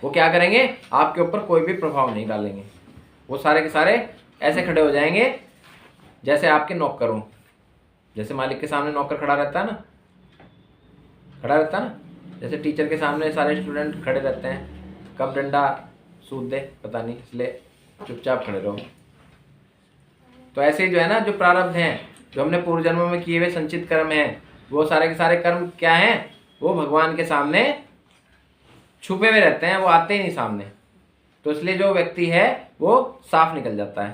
वो क्या करेंगे, आपके ऊपर कोई भी प्रभाव नहीं डालेंगे। वो सारे के सारे ऐसे खड़े हो जाएंगे जैसे आपके नौकर हों। जैसे मालिक के सामने नौकर खड़ा रहता है ना, खड़ा रहता है ना, जैसे टीचर के सामने सारे स्टूडेंट खड़े रहते हैं, कब डंडा सूद दे पता नहीं, इसलिए चुपचाप खड़े रहो। तो ऐसे ही जो है ना, जो प्रारब्ध हैं, जो हमने पूर्व जन्मों में किए हुए संचित कर्म हैं, वो सारे के सारे कर्म क्या हैं, वो भगवान के सामने छुपे हुए रहते हैं, वो आते ही नहीं सामने। तो इसलिए जो व्यक्ति है वो साफ निकल जाता है,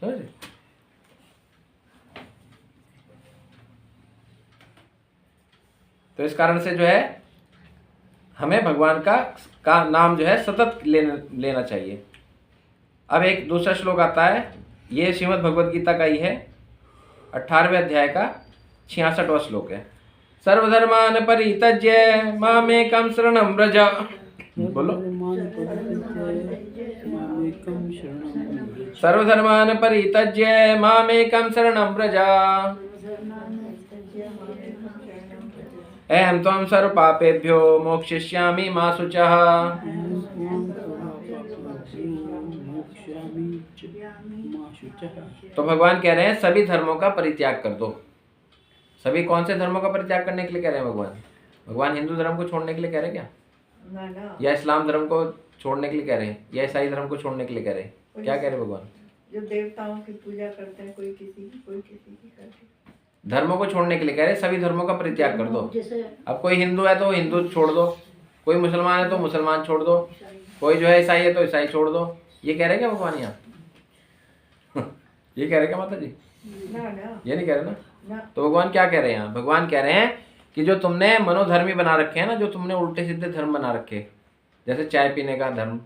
समझे। तो इस कारण से जो है हमें भगवान का नाम जो है सतत लेना चाहिए। अब एक दूसरा श्लोक आता है, ये श्रीमद् भगवद गीता का ही है, 18वें अध्याय का 66वां श्लोक है। सर्वधर्मान परित्यज्य मामेकं शरणं व्रज। बोलो। सर्वधर्मान परित्यज्य मामेकं शरणं व्रज अहं त्वं सर्वपापेभ्यो मोक्षयिष्यामि मा शुचः। तो भगवान कह रहे हैं सभी धर्मों का परित्याग कर दो। सभी कौन से धर्मों का परित्याग करने के लिए कह रहे हैं भगवान? भगवान हिंदू धर्म को छोड़ने के लिए कह रहे हैं क्या? या इस्लाम धर्म को छोड़ने के लिए कह रहे हैं, या ईसाई धर्म को छोड़ने के लिए कह रहे हैं? क्या कह रहे हैं भगवान? जो देवताओं की पूजा करते हैं, कोई किसी की करते, धर्मों को छोड़ने के लिए कह रहे हैं, सभी धर्मों का परित्याग कर दो। अब कोई हिंदू है तो हिंदू छोड़ दो, कोई मुसलमान है तो मुसलमान छोड़ दो, कोई जो है ईसाई है तो ईसाई छोड़ दो। ये कह रहे हैं क्या भगवान यहाँ? ये कह रहे क्या माता जी? ये नहीं कह रहे ना। तो भगवान क्या कह रहे हैं यहाँ? भगवान कह रहे हैं कि जो तुमने मनोधर्मी बना रखे हैं ना, जो तुमने उल्टे सीधे धर्म बना रखे, जैसे चाय पीने का धर्म,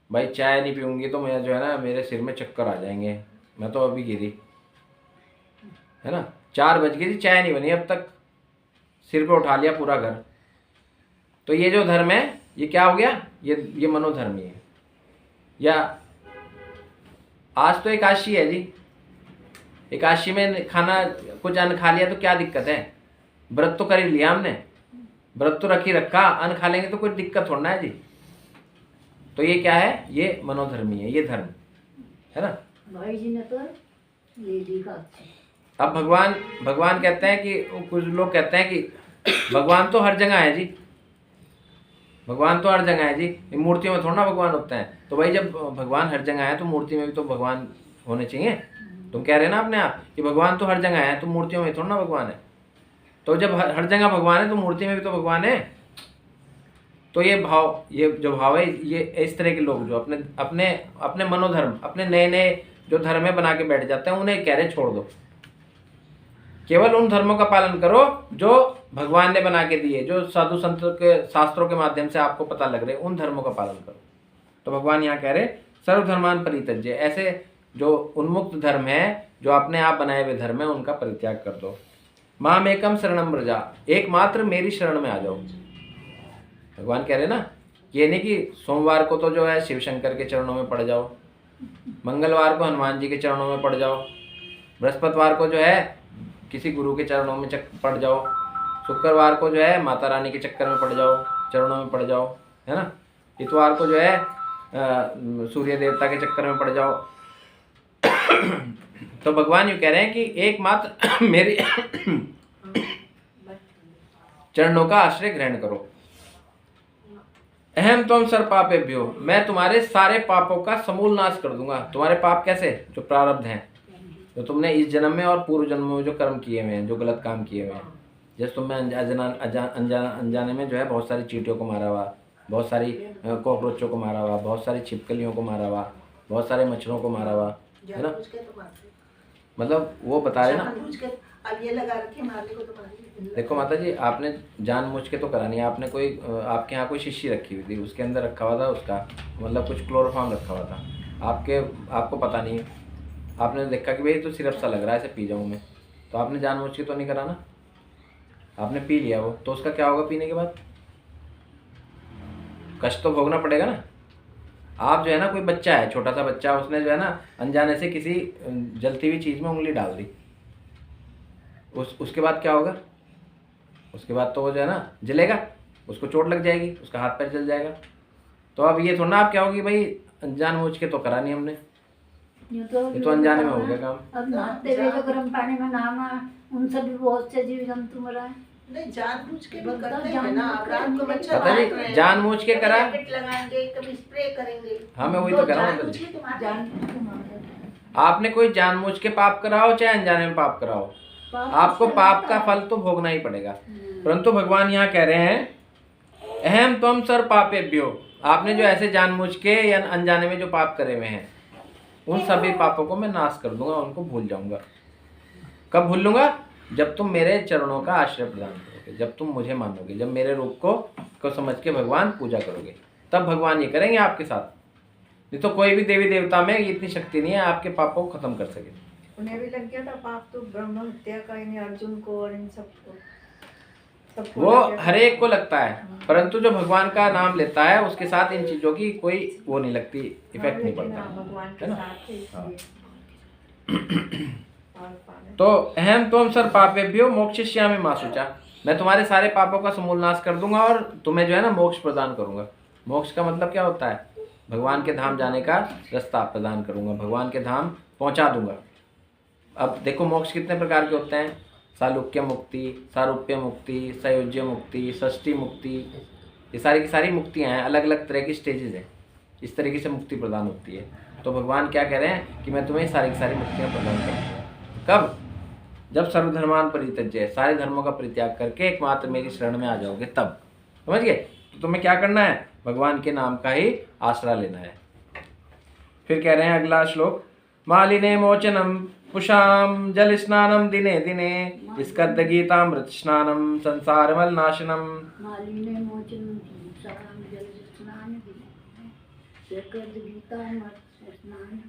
भाई चाय नहीं पीऊंगी तो मैं जो है ना, मेरे सिर में चक्कर आ जाएंगे, मैं तो अभी गिरी है ना, 4 बज गई थी चाय नहीं बनी अब तक, सिर पे उठा लिया पूरा घर। तो ये जो धर्म है ये क्या हो गया? ये मनोधर्मी है। या आज तो एकादशी है जी, एकादशी में खाना कुछ अन्न खा लिया तो क्या दिक्कत है? व्रत तो कर ही लिया हमने, व्रत तो रख ही रखा, अन्न खा लेंगे तो कोई दिक्कत थोड़ा है जी। तो ये क्या है? ये मनोधर्मी है, ये धर्म है ना। भाई जी ने तो ले ली का। अब भगवान कहते हैं कि कुछ लोग कहते हैं कि भगवान तो हर जगह है जी, भगवान तो हर जगह है जी, मूर्तियों में थोड़ा ना भगवान होते हैं। तो भाई जब भगवान हर जगह है तो मूर्ति में भी तो भगवान होने चाहिए। तुम कह रहे हैं ना अपने आप कि भगवान तो हर जगह है, तो मूर्तियों में थोड़ा ना भगवान है। तो जब हर जगह भगवान है तो मूर्ति में भी तो भगवान है। तो ये जो भाव है, ये इस तरह के लोग जो अपने मनोधर्म, अपने नए नए जो धर्म है बना के बैठ जाते हैं, उन्हें कह रहे छोड़ दो। केवल उन धर्मों का पालन करो जो भगवान ने बना के दिए, जो साधु संतों के शास्त्रों के माध्यम से आपको पता लग रहे, उन धर्मों का पालन करो। तो भगवान यहाँ कह रहे सर्वधर्मान परित्यज्य, ऐसे जो उन्मुक्त धर्म है, जो अपने आप बनाए हुए धर्म है, उनका परित्याग कर दो। मामेकं शरणं व्रजा, एकमात्र मेरी शरण में आ जाओ। भगवान कह रहे ना, ये नहीं कि सोमवार को तो जो है शिव शंकर के चरणों में पड़ जाओ, मंगलवार को हनुमान जी के चरणों में पड़ जाओ, बृहस्पतिवार को जो है किसी गुरु के चरणों में पड़ जाओ, शुक्रवार को जो है माता रानी के चक्कर में पड़ जाओ, चरणों में पड़ जाओ, है ना। इतवार को जो है सूर्य देवता के चक्कर में पड़ जाओ। तो भगवान यूँ कह रहे हैं कि एकमात्र मेरी चरणों का आश्रय ग्रहण करो। अहम त्वं सर्व पापेभ्यो, मैं तुम्हारे सारे पापों का समूल नाश कर दूंगा। तुम्हारे पाप कैसे? जो प्रारब्ध हैं, जो तुमने इस जन्म में और पूर्व जन्म में जो कर्म किए हुए हैं, जो गलत काम किए हुए हैं, जैसे तुमने अनजाने में जो है बहुत सारी चींटियों को मारा हुआ, बहुत सारी कॉकरोचों को मारा हुआ, बहुत सारी छिपकलियों को मारा हुआ, बहुत सारे मच्छरों को मारा हुआ, है ना। मतलब वो बता रहे ना, अब ये लगा रखे मारने को तो मारने। देखो माता जी, आपने जानबूझ के तो करा नहीं, आपने कोई आपके यहाँ कोई शीशी रखी हुई थी, उसके अंदर रखा हुआ था उसका मतलब कुछ क्लोरोफॉर्म रखा हुआ था, आपको पता नहीं है, आपने देखा कि भाई तो सिरप सा लग रहा है, ऐसे पी जाऊँ मैं, तो आपने जानबूझ के तो नहीं करा ना, आपने पी लिया वो, तो उसका क्या होगा पीने के बाद? कष्ट तो भोगना पड़ेगा ना। आप जो है ना, कोई बच्चा है, छोटा सा बच्चा, उसने जो है ना अनजाने से किसी जलती हुई चीज़ में उंगली डाल दी, उसके बाद क्या होगा? उसके बाद तो वो जो है ना जलेगा, उसको चोट लग जाएगी, उसका हाथ पैर जल जाएगा, तो अब ये थोड़ा आप क्या होगी भाई जानबूझ के तो करा नहीं हमने, ये ये तो अनजाने में हो गया काम। अब नहाते हुए जो गर्म पानी में नहाना, उनसे भी बहुत से जीव जंतु मरा है। नहीं जानबूझ के भी बंदा करते हैं ना। अब रात को जानबूझ मच्छर पता नहीं, काट रहे हैं, जानबूझ के करा। कभी रैकेट लगाएंगे, कभी स्प्रे करेंगे। हाँ मैं वही तो कह रहा हूँ जानबूझ के तुम आते हैं। जानबूझ के मारते हैं। आपने कोई जानबूझ के पाप कराओ चाहे अनजाने में पाप कराओ, पाप आपको से पाप होता का है। फल तो भोगना ही पड़ेगा। परंतु भगवान यहाँ कह रहे हैं अहम त्वम सर पापेभ्यो, आपने जो ऐसे जानबूझ के या अनजाने में जो पाप करे हुए हैं उन सभी पापों को मैं नाश कर दूंगा, उनको भूल जाऊंगा। कब भूल लूंगा? जब तुम मेरे चरणों का आश्रय प्रदान करोगे, जब तुम मुझे मानोगे, जब मेरे रूप को समझ के भगवान पूजा करोगे, तब भगवान ये करेंगे आपके साथ। नहीं तो कोई भी देवी देवता में इतनी शक्ति नहीं है आपके पापों को खत्म कर सके। उन्हें भी लग गया था पाप तो ब्रह्म हत्या का, इन्हें अर्जुन को और इन सबको वो हर एक को लगता है, परंतु जो भगवान का नाम लेता है उसके साथ इन चीजों की कोई वो नहीं लगती, इफेक्ट नहीं पड़ता, भगवान के है ना? साथ है हाँ। इसलिए। और पाने। तो अहम त्वम सर पापेभ्यो मोक्षयिष्यामि मा शुचा, मैं तुम्हारे सारे पापों का समूल नाश कर दूंगा और तुम्हें जो है ना मोक्ष प्रदान करूंगा। मोक्ष का मतलब क्या होता है? भगवान के धाम जाने का रास्ता प्रदान करूंगा, भगवान के धाम पहुंचा दूंगा। अब देखो मोक्ष कितने प्रकार के होते हैं, सालोक्य मुक्ति, सारूप्य मुक्ति, सयोज्य मुक्ति, षष्ठी मुक्ति, ये सारी की सारी मुक्तियां हैं, अलग अलग तरह की स्टेजेस हैं, इस तरीके से मुक्ति प्रदान होती है। तो भगवान क्या कह रहे हैं कि मैं तुम्हें सारी की सारी मुक्तियां प्रदान करूंगा। कब? जब सर्वधर्मान परित्यज्य, सारे धर्मों का परित्याग करके एकमात्र मेरी शरण में आ जाओगे तब। समझ गए? तो तुम्हें क्या करना है? भगवान के नाम का ही आसरा लेना है। फिर कह रहे हैं अगला श्लोक, मालिने मोचनम पुषाम जल स्नानम दिने दिने स्कंद गीतामृत स्नानम संसार मल नाशनम। मालिन्य मोचन साम जल स्नान दिने, सकल गीता मत स्नान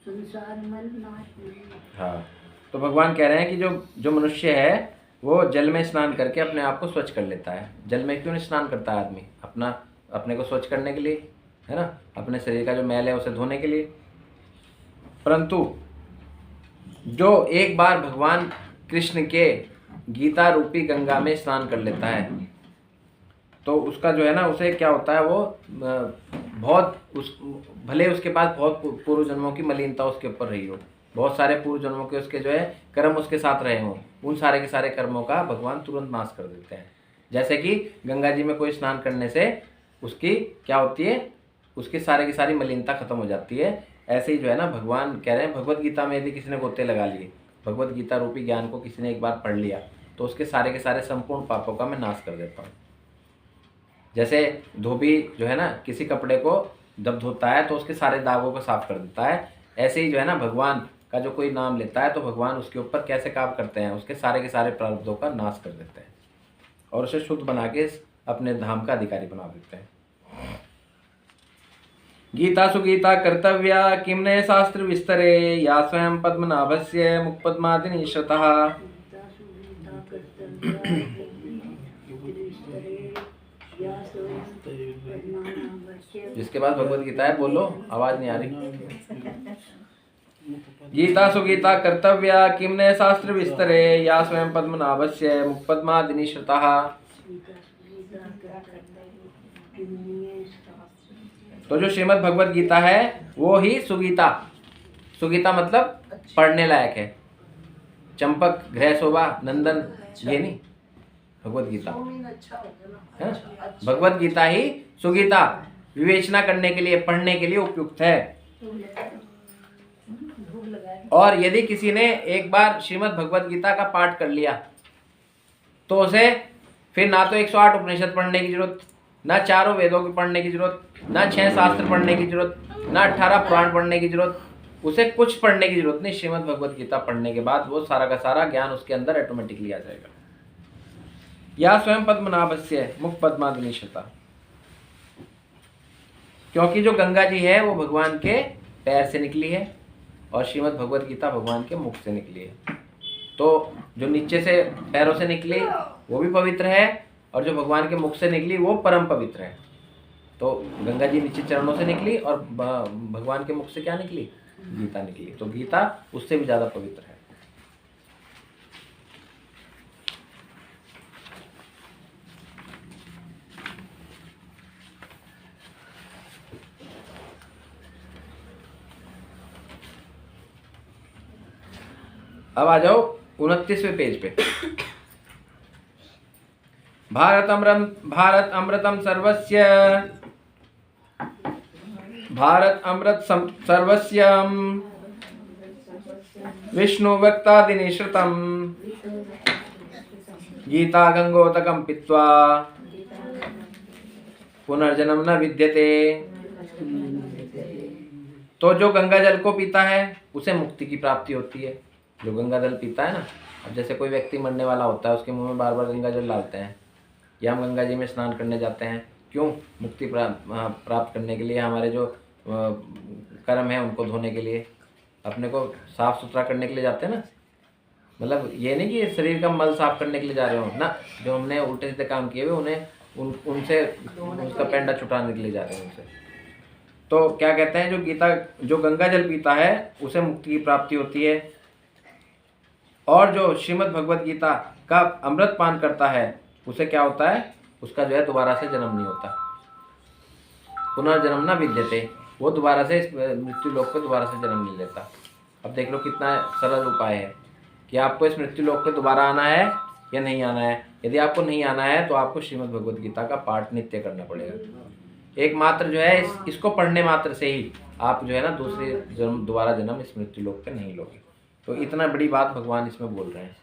संसार मल नाशनम। हाँ, तो भगवान कह रहे हैं कि जो मनुष्य है वो जल में स्नान करके अपने आप को स्वच्छ कर लेता है। जल में क्यों नहीं स्नान करता है आदमी? अपने को स्वच्छ करने के लिए, है ना, अपने शरीर का जो मैल है उसे धोने के लिए। परंतु जो एक बार भगवान कृष्ण के गीता रूपी गंगा में स्नान कर लेता है तो उसका जो है ना, उसे क्या होता है, वो भले उसके पास बहुत पूर्व जन्मों की मलिनता उसके ऊपर रही हो, बहुत सारे पूर्व जन्मों के उसके जो है कर्म उसके साथ रहे हों, उन सारे के सारे कर्मों का भगवान तुरंत नाश कर देते हैं। जैसे कि गंगा जी में कोई स्नान करने से उसकी क्या होती है, उसकी सारी की सारी मलिनता खत्म हो जाती है। ऐसे ही जो है ना, भगवान कह रहे हैं भगवत गीता में यदि किसी ने गोते लगा लिए, भगवत गीता रूपी ज्ञान को किसी ने एक बार पढ़ लिया तो उसके सारे के सारे संपूर्ण पापों का मैं नाश कर देता हूँ। जैसे धोबी जो है ना किसी कपड़े को जब धोता है तो उसके सारे दागों को साफ कर देता है, ऐसे ही जो है ना भगवान का जो कोई नाम लेता है तो भगवान उसके ऊपर कैसे काम करते हैं, उसके सारे के सारे प्रारब्धों का नाश कर देते हैं और उसे शुद्ध बना के अपने धाम का अधिकारी बना देते हैं। गीता सुगीता कर्तव्या किमने शास्त्र विस्तरे या स्वयं पद्मनाभस्य मुखपद्मादिनी श्रुतः। जिसके पास भगवत गीता है बोलो, आवाज नहीं आ रही। गीता सुगीता कर्तव्या किमने शास्त्र विस्तरे या स्वयं पद्मनाभस्य मुखपद्मादिनी श्रुतः। तो जो श्रीमद् भगवत गीता है वो ही सुगीता, सुगीता मतलब पढ़ने लायक है। चंपक, गृह शोभा, नंदन, ये नहीं, भगवत गीता है ना। भगवत गीता ही सुगीता, विवेचना करने के लिए, पढ़ने के लिए उपयुक्त है। और यदि किसी ने एक बार श्रीमद् भगवत गीता का पाठ कर लिया तो उसे फिर ना तो 108 उपनिषद पढ़ने की जरूरत, ना चारों वेदों की पढ़ने की जरूरत, ना 6 शास्त्र पढ़ने की जरूरत, ना 18 पुराण पढ़ने की जरूरत, उसे कुछ पढ़ने की जरूरत नहीं। श्रीमद् भगवत गीता पढ़ने के बाद वो सारा का सारा ज्ञान उसके अंदर ऑटोमेटिकली आ जाएगा। या स्वयं पद्मनाभस्य मुख पद्मादिनी श्रुता, क्योंकि जो गंगा जी है वो भगवान के पैर से निकली है और श्रीमद् भगवत गीता भगवान के मुख से निकली है। तो जो नीचे से पैरों से निकली वो भी पवित्र है और जो भगवान के मुख से निकली वो परम पवित्र है। तो गंगा जी नीचे चरणों से निकली और भगवान के मुख से क्या निकली? गीता निकली। तो गीता उससे भी ज्यादा पवित्र है। अब आ जाओ 29वें पेज पे। भारत अमृतम सर्वस्य, भारत अमृत सर्वस्यम विष्णु वक्तादिनि श्रुतम गीता गंगोदकम पीत्वा पुनर्जन्म न विद्यते। तो जो गंगा जल को पीता है उसे मुक्ति की प्राप्ति होती है। जो गंगा जल पीता है ना, अब जैसे कोई व्यक्ति मरने वाला होता है, उसके मुंह में बार बार गंगा जल डालते हैं, या हम गंगा जी में स्नान करने जाते हैं, क्यों? मुक्ति प्राप्त करने के लिए, हमारे जो कर्म है उनको धोने के लिए, अपने को साफ सुथरा करने के लिए जाते हैं ना। मतलब ये नहीं कि शरीर का मल साफ करने के लिए जा रहे हो ना, जो हमने उल्टे सीधे काम किए हुए उन्हें उनसे उसका पेंडा छुटाने के लिए जा रहे हैं उनसे। तो क्या कहते हैं, जो गंगा जल पीता है उसे मुक्ति की प्राप्ति होती है, और जो श्रीमद् भगवद गीता का अमृत पान करता है उसे क्या होता है, उसका जो है दोबारा से जन्म नहीं होता। पुनर्जन्म न विद्यते, वो दोबारा से इस मृत्यु लोक पे दोबारा से जन्म नहीं लेता। अब देख लो कितना सरल उपाय है कि आपको इस मृत्यु लोक पे दोबारा आना है या नहीं आना है। यदि आपको नहीं आना है तो आपको श्रीमद् भगवद गीता का पाठ नित्य करना पड़ेगा। एक मात्र जो है इसको पढ़ने मात्र से ही आप जो है ना दूसरे जन्म दोबारा जन्म इस मृत्यु लोक पे नहीं लोगे। तो इतना बड़ी बात भगवान इसमें बोल रहे हैं।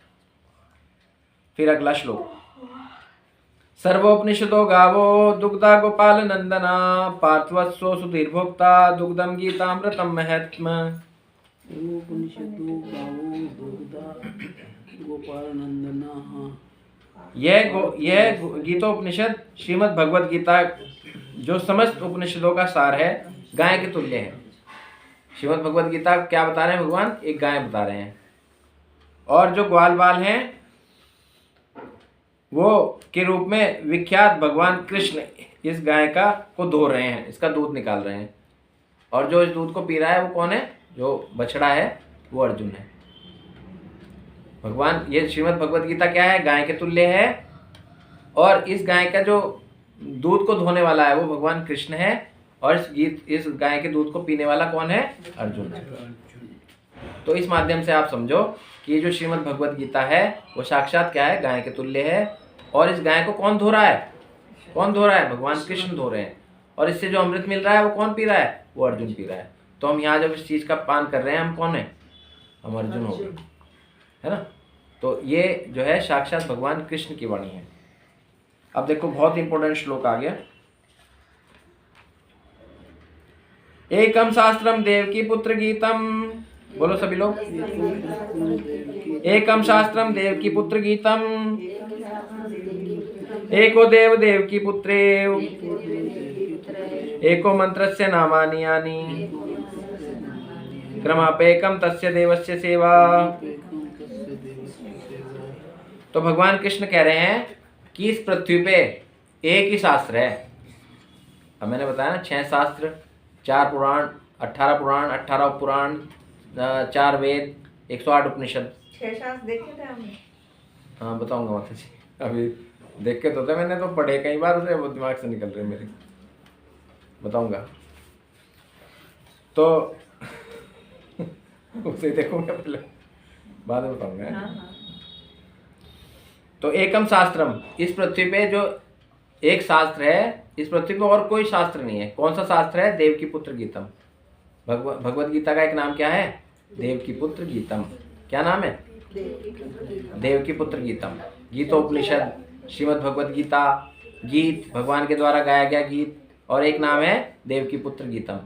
फिर अगला श्लोक, सर्वोपनिषदो गावो दुग्धा गोपाल नंदना पार्थवत्सो सुधीर्भोक्ता दुग्धम गीतामृतम महत्म। यह गीतोपनिषद श्रीमद् भगवद गीता जो समस्त उपनिषदों का सार है, गाय के तुल्य है। श्रीमद् भगवद गीता क्या बता रहे हैं भगवान? एक गाय बता रहे हैं, और जो ग्वाल बाल हैं वो के रूप में विख्यात भगवान कृष्ण इस गाय का को धो रहे हैं, इसका दूध निकाल रहे हैं। और जो इस दूध को पी रहा है वो कौन है? जो बछड़ा है वो अर्जुन है। भगवान, ये श्रीमद् भगवद गीता क्या है? गाय के तुल्य है, और इस गाय का जो दूध को धोने वाला है वो भगवान कृष्ण है, और इस गाय के दूध को पीने वाला कौन है? अर्जुन है। तो इस माध्यम से आप समझो कि ये जो श्रीमद् भगवद गीता है वो साक्षात क्या है? गाय के तुल्य है। और इस गाय को कौन धो रहा है? कौन धो रहा है? भगवान कृष्ण धो रहे हैं। और इससे जो अमृत मिल रहा है वो कौन पी रहा है? वो अर्जुन पी रहा है। तो हम यहाँ जब इस चीज़ का पान कर रहे हैं, हम कौन है? हम अर्जुन हो गए, है ना। तो ये जो है साक्षात भगवान कृष्ण की वाणी है। अब देखो बहुत इंपॉर्टेंट श्लोक आ गया। एकम शास्त्रम देवकी पुत्र गीतम, बोलो सभी लोग, एकम शास्त्रम देवकी पुत्र गीतम एको देव देवकी पुत्रेव एको मंत्रस्य नामानि यानि क्रमापेकम तस्य देवस्य सेवा। तो भगवान कृष्ण कह रहे हैं कि इस पृथ्वी पे एक ही शास्त्र है। अब मैंने बताया ना 6 शास्त्र, 4 पुराण, 18 पुराण, 18 पुराण, 4 वेद, 108 उपनिषद। 6 शास्त्र देखे थे हमने। हाँ बताऊंगा माता जी, अभी देख के तो थे, मैंने तो पढ़े कई बार, उसे वो दिमाग से निकल रहे मेरे, बताऊंगा। तो उसे देखूंगा पहले, बाद में बताऊंगा। तो एकम शास्त्रम, इस पृथ्वी पे जो एक शास्त्र है, इस पृथ्वी पे और कोई शास्त्र नहीं है। कौन सा शास्त्र है? देवकी पुत्र गीतम। भगवद गीता का एक नाम क्या है? देवकी पुत्र गीतम। क्या नाम है? देवकी पुत्र गीतम। गीतोपनिषद, श्रीमद् भगवद गीता, गीत भगवान के द्वारा गाया गया गीत, और एक नाम है देवकी पुत्र गीतम।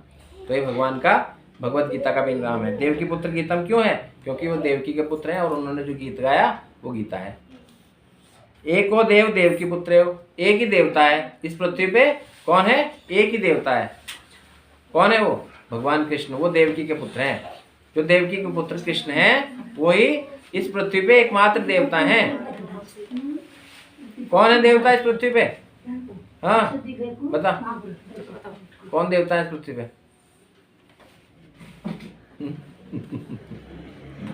तो ये भगवान का भगवद गीता का भी नाम है। देवकी पुत्र गीतम क्यों है? क्योंकि वो देवकी के पुत्र हैं और उन्होंने जो गीत गाया वो गीता है। एको देव देवकी पुत्र, एक ही देवता है इस पृथ्वी पे। कौन है? एक ही देवता है। कौन है वो? भगवान कृष्ण। वो देवकी के पुत्र हैं। जो देवकी के पुत्र कृष्ण हैं वही इस पृथ्वी पे एकमात्र देवता हैं। कौन है देवता इस पृथ्वी पे? हाँ बता, कौन देवता है इस पृथ्वी पे?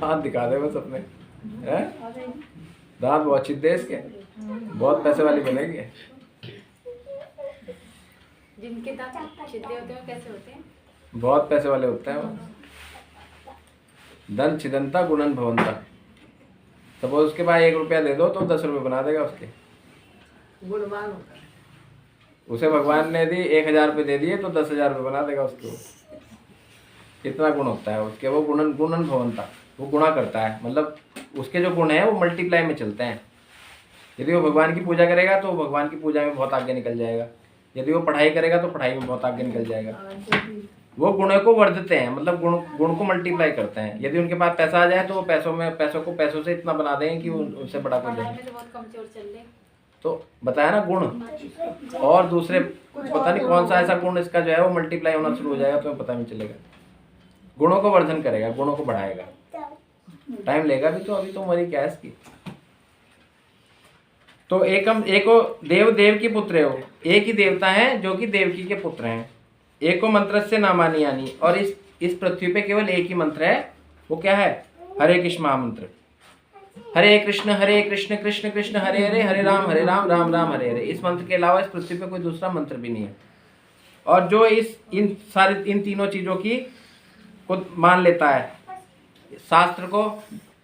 दांत दिखा दे बस अपने, दांत बहुत छिद्दे इसके, बहुत पैसे वाली बनेगी। जिनके दांत छिद्दे होते हैं कैसे होते हैं? बहुत पैसे वाले होते हैं वो। धन छिदंता गुणन भवंता, सपोज उसके पास 1 रुपया दे दो तो 10 रुपये बना देगा उसके। गुणवान होता है। उसे भगवान ने दी 1000 रुपये दे दिए तो 10,000 रुपये बना देगा उसके। इतना गुण होता है उसके। वो गुणन भवनता, वो गुणा करता है, मतलब उसके जो गुण हैं वो मल्टीप्लाई में चलते हैं। यदि वो भगवान की पूजा करेगा तो भगवान की पूजा में बहुत आगे निकल जाएगा। यदि वो पढ़ाई करेगा तो पढ़ाई में बहुत आगे निकल जाएगा। वो गुणों को वर्धते हैं, मतलब गुण को मल्टीप्लाई करते हैं। यदि उनके पास पैसा आ जाए तो वो पैसों से इतना बना देंगे कि वो उनसे बड़ा कर पढ़ाई देंगे। में तो बहुत कमजोर चल रहे। तो बताया ना गुण, और दूसरे पता नहीं कौन सा ऐसा गुण इसका जो है वो मल्टीप्लाई होना शुरू हो जाएगा, तुम्हें पता नहीं चलेगा। गुणों को वर्धन करेगा, गुणों को बढ़ाएगा। टाइम लेगा भी, तो अभी तो उम्र ही क्या है इसकी। तो एको देव की पुत्र हो, एक ही देवता है जो कि देवकी के पुत्र हैं। एको मंत्र से नामानी यानी, और इस पृथ्वी पे केवल एक ही मंत्र है। वो क्या है? हरे कृष्ण महामंत्र। हरे कृष्ण कृष्ण कृष्ण हरे हरे, हरे राम राम राम हरे हरे। इस मंत्र के अलावा इस पृथ्वी पे कोई दूसरा मंत्र भी नहीं है। और जो इन तीनों चीजों की को मान लेता है, शास्त्र को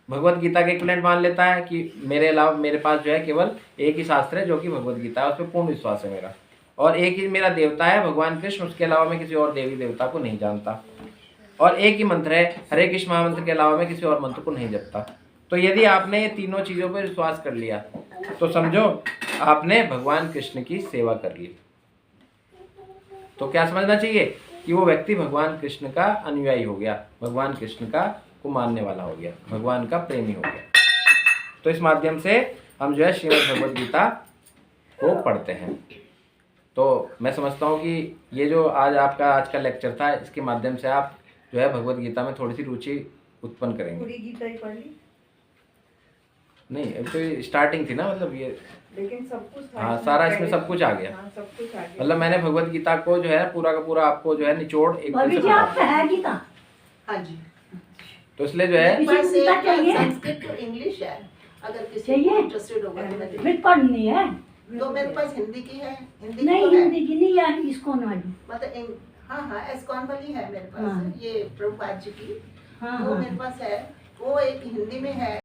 भगवत गीता के इक्विवेलेंट मान लेता है कि मेरे अलावा मेरे पास जो है केवल एक ही शास्त्र है जो कि भगवत गीता है, उस पर पूर्ण विश्वास है मेरा। और एक ही मेरा देवता है भगवान कृष्ण, उसके अलावा मैं किसी और देवी देवता को नहीं जानता। और एक ही मंत्र है हरे कृष्ण महामंत्र के अलावा मैं किसी और मंत्र को नहीं जपता। तो यदि आपने ये तीनों चीज़ों पर विश्वास कर लिया तो समझो आपने भगवान कृष्ण की सेवा कर ली। तो क्या समझना चाहिए कि वो व्यक्ति भगवान कृष्ण का अनुयायी हो गया, भगवान कृष्ण का को मानने वाला हो गया, भगवान का प्रेमी हो गया। तो इस माध्यम से हम जो है श्रीमद् भगवद गीता को पढ़ते हैं। तो मैं समझता हूँ कि ये जो आज का लेक्चर था, इसके माध्यम से आप जो है भगवद गीता में थोड़ी सी रुचि उत्पन्न करेंगे। पूरी गीता ही पढ़ ली? नहीं, अभी तो स्टार्टिंग थी ना, मतलब ये, लेकिन सब कुछ था। हाँ, सारा इसमें सब कुछ आ गया। हाँ, सब कुछ आ गया। मतलब मैंने भगवद गीता को जो है पूरा का पूरा आपको जो है निचोड़ एक भाभी जी आपका है गीता? हाँ जी। तो इसलिए जो है किसी को गीता चाहिए? संस्कृत तो इंग्लिश है, अगर किसी को चाहिए? इंटरेस्टेड होगा तो मैं फिर पढ़नी है? तो मेरे पास हिंदी की है, हिंदी की नहीं, तो है। हिंदी की नहीं है, इस्कॉन वाली। मतलब हाँ एस्कॉन वाली है मेरे पास। हाँ। ये प्रभुपाद जी की हाँ वो हाँ मेरे पास है। वो एक हिंदी में है।